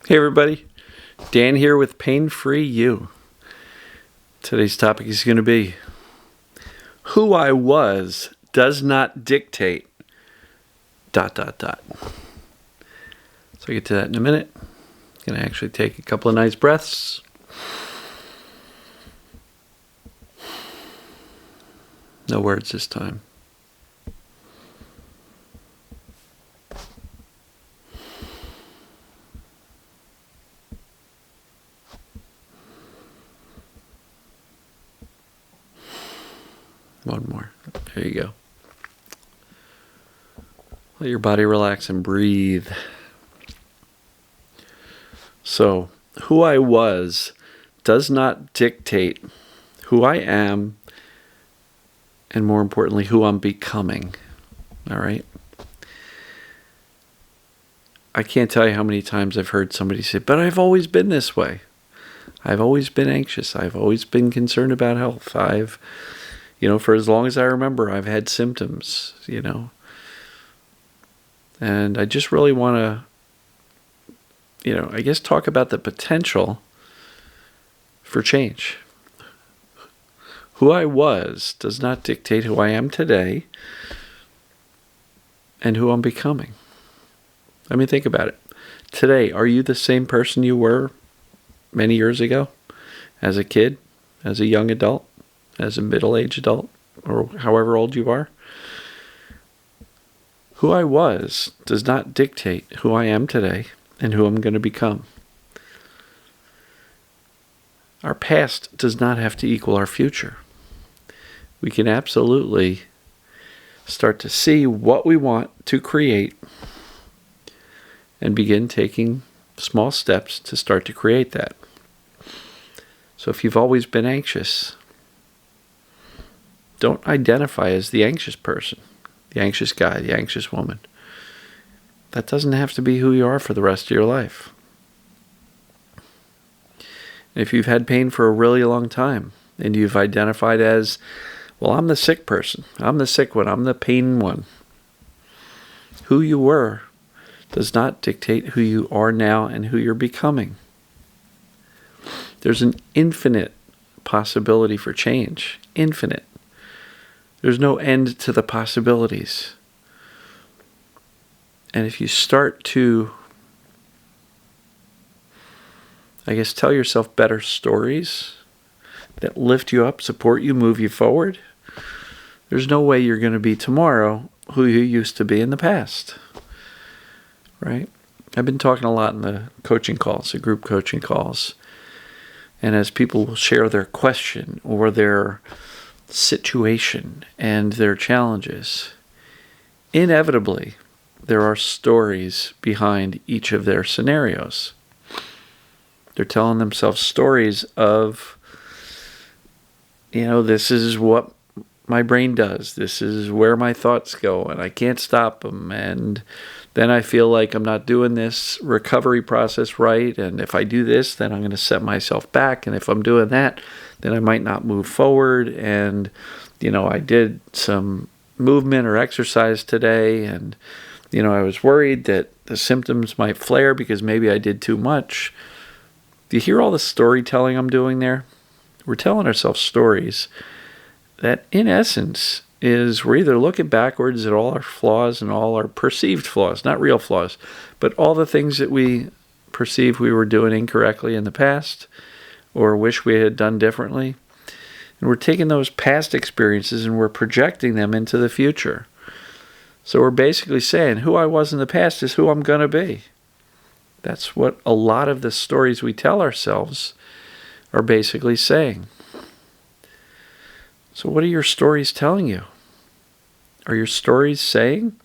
Hey everybody, Dan here with Pain Free You. Today's topic is going to be who I was does not dictate ... So I'll get to that in a minute. Going to actually take a couple of nice breaths. No words this time. One more. There you go. Let your body relax and breathe. So, who I was does not dictate who I am, and more importantly, who I'm becoming. All right? I can't tell you how many times I've heard somebody say, but I've always been this way. I've always been anxious. I've always been concerned about health. For as long as I remember, I've had symptoms, And I just really want to, talk about the potential for change. Who I was does not dictate who I am today and who I'm becoming. I mean, think about it. Today, are you the same person you were many years ago? As a kid? As a young adult? As a middle-aged adult? Or however old you are? Who I was does not dictate who I am today and who I'm going to become. Our past does not have to equal our future. We can absolutely start to see what we want to create and begin taking small steps to start to create that. So if you've always been anxious, don't identify as the anxious person, the anxious guy, the anxious woman. That doesn't have to be who you are for the rest of your life. And if you've had pain for a really long time and you've identified as, well, I'm the sick person, I'm the sick one, I'm the pain one. Who you were does not dictate who you are now and who you're becoming. There's an infinite possibility for change. Infinite. There's no end to the possibilities. And if you start to, tell yourself better stories that lift you up, support you, move you forward, there's no way you're going to be tomorrow who you used to be in the past. Right? I've been talking a lot in the coaching calls, the group coaching calls. And as people will share their question or their situation and their challenges, inevitably, there are stories behind each of their scenarios. They're telling themselves stories of, this is what my brain does. This is where my thoughts go, and I can't stop them. And then I feel like I'm not doing this recovery process right. And if I do this, then I'm going to set myself back. And if I'm doing that, then I might not move forward. And, I did some movement or exercise today, and, I was worried that the symptoms might flare because maybe I did too much. Do you hear all the storytelling I'm doing there? We're telling ourselves stories that, in essence, we're either looking backwards at all our flaws and all our perceived flaws, not real flaws, but all the things that we perceive we were doing incorrectly in the past or wish we had done differently. And we're taking those past experiences and we're projecting them into the future. So we're basically saying who I was in the past is who I'm going to be. That's what a lot of the stories we tell ourselves are basically saying. So what are your stories telling you? Are your stories saying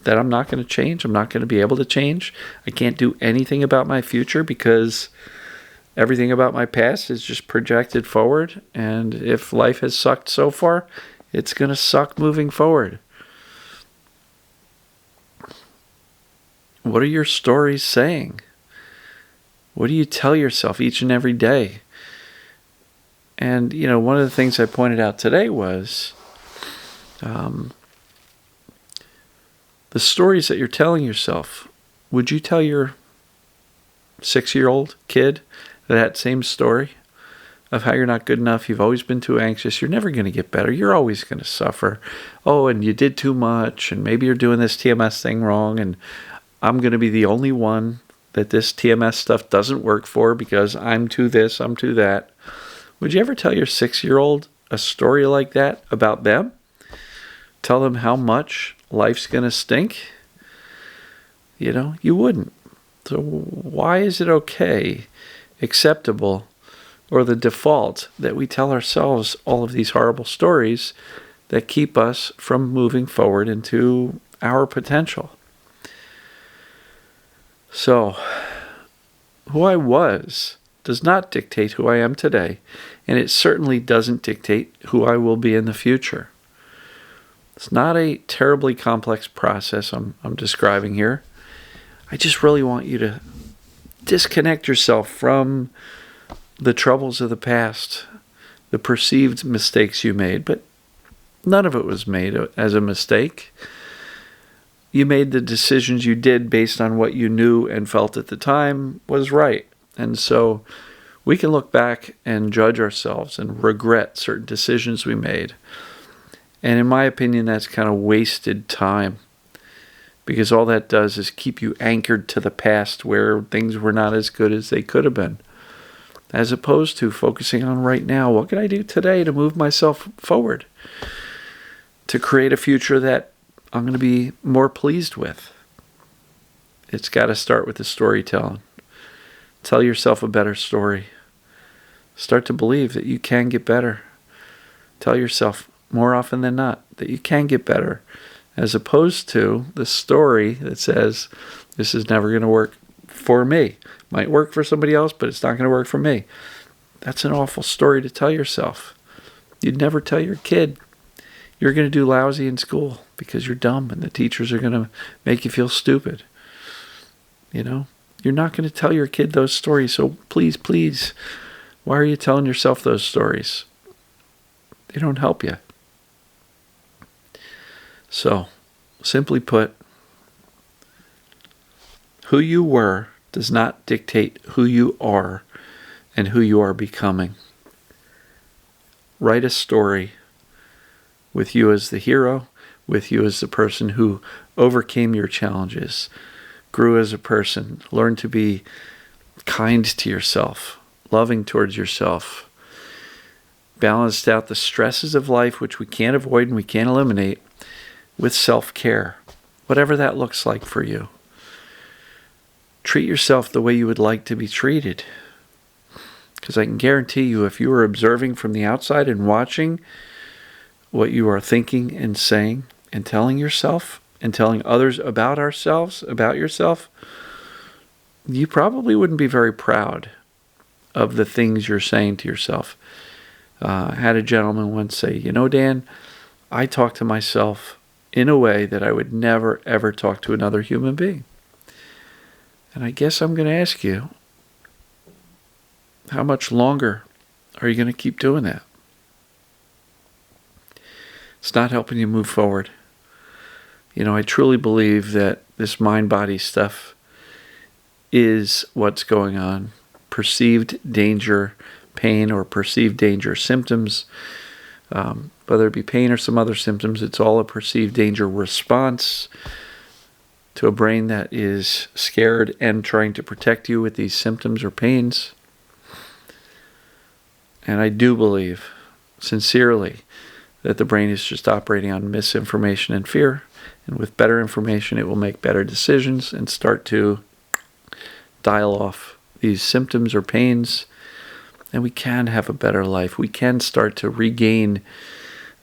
that I'm not going to change? I'm not going to be able to change? I can't do anything about my future because everything about my past is just projected forward. And if life has sucked so far, it's going to suck moving forward. What are your stories saying? What do you tell yourself each and every day? And, one of the things I pointed out today was the stories that you're telling yourself. Would you tell your 6-year-old kid that same story of how you're not good enough, you've always been too anxious, you're never going to get better, you're always going to suffer. Oh, and you did too much, and maybe you're doing this TMS thing wrong, and I'm going to be the only one that this TMS stuff doesn't work for because I'm too this, I'm too that. Would you ever tell your 6-year-old a story like that about them? Tell them how much life's going to stink? You wouldn't. So why is it okay, acceptable, or the default that we tell ourselves all of these horrible stories that keep us from moving forward into our potential? So, who I was does not dictate who I am today, and it certainly doesn't dictate who I will be in the future. It's not a terribly complex process I'm describing here. I just really want you to disconnect yourself from the troubles of the past, the perceived mistakes you made, but none of it was made as a mistake. You made the decisions you did based on what you knew and felt at the time was right. And so we can look back and judge ourselves and regret certain decisions we made. And in my opinion, that's kind of wasted time, because all that does is keep you anchored to the past where things were not as good as they could have been, as opposed to focusing on right now. What can I do today to move myself forward, to create a future that I'm going to be more pleased with? It's got to start with the storytelling. Tell yourself a better story. Start to believe that you can get better. Tell yourself more often than not that you can get better, as opposed to the story that says, this is never going to work for me. Might work for somebody else, but it's not going to work for me. That's an awful story to tell yourself. You'd never tell your kid you're going to do lousy in school because you're dumb and the teachers are going to make you feel stupid. You're not going to tell your kid those stories. So please, why are you telling yourself those stories? They don't help you. So, simply put, who you were does not dictate who you are and who you are becoming. Write a story with you as the hero, with you as the person who overcame your challenges, grew as a person, learned to be kind to yourself, loving towards yourself, balanced out the stresses of life, which we can't avoid and we can't eliminate, with self-care, whatever that looks like for you. Treat yourself the way you would like to be treated. Because I can guarantee you, if you were observing from the outside and watching what you are thinking and saying and telling yourself and telling others about ourselves, about yourself, you probably wouldn't be very proud of the things you're saying to yourself. I had a gentleman once say, Dan, I talk to myself in a way that I would never, ever talk to another human being. And I guess I'm going to ask you, how much longer are you going to keep doing that? It's not helping you move forward. I truly believe that this mind-body stuff is what's going on. Perceived danger, pain, or perceived danger symptoms, whether it be pain or some other symptoms, it's all a perceived danger response to a brain that is scared and trying to protect you with these symptoms or pains. And I do believe, sincerely, that the brain is just operating on misinformation and fear. And with better information, it will make better decisions and start to dial off these symptoms or pains. And we can have a better life. We can start to regain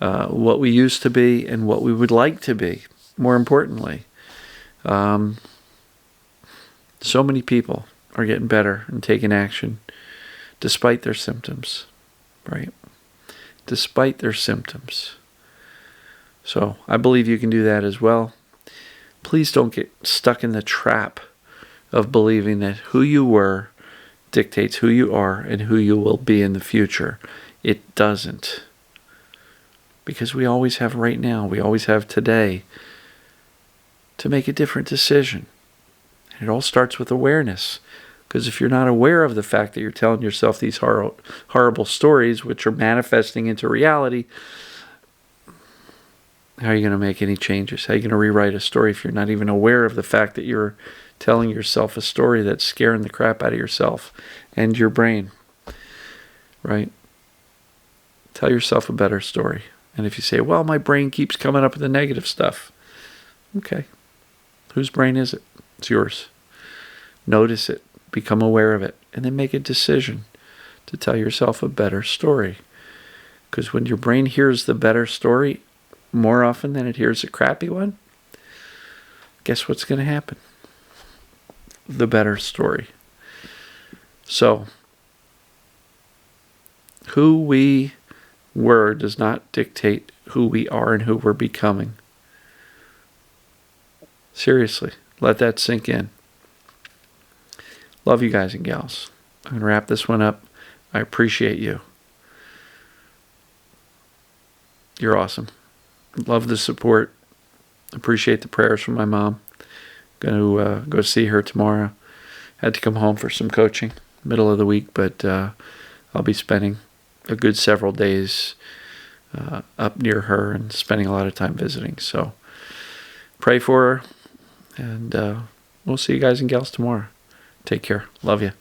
what we used to be and what we would like to be, more importantly. So many people are getting better and taking action despite their symptoms, right? Despite their symptoms. So I believe you can do that as well. Please don't get stuck in the trap of believing that who you were dictates who you are and who you will be in the future. It doesn't. Because we always have right now, we always have today to make a different decision. And it all starts with awareness. Because if you're not aware of the fact that you're telling yourself these horrible stories, which are manifesting into reality, how are you going to make any changes? How are you going to rewrite a story if you're not even aware of the fact that you're telling yourself a story that's scaring the crap out of yourself and your brain, right? Tell yourself a better story. And if you say, well, my brain keeps coming up with the negative stuff. Okay. Whose brain is it? It's yours. Notice it. Become aware of it. And then make a decision to tell yourself a better story. Because when your brain hears the better story more often than it hears a crappy one, guess what's going to happen? The better story. So, who we were does not dictate who we are and who we're becoming. Seriously, let that sink in. Love you guys and gals. I'm going to wrap this one up. I appreciate you. You're awesome. Love the support. Appreciate the prayers from my mom. Going to go see her tomorrow. Had to come home for some coaching middle of the week, but I'll be spending a good several days up near her and spending a lot of time visiting. So pray for her, and we'll see you guys and gals tomorrow. Take care. Love you.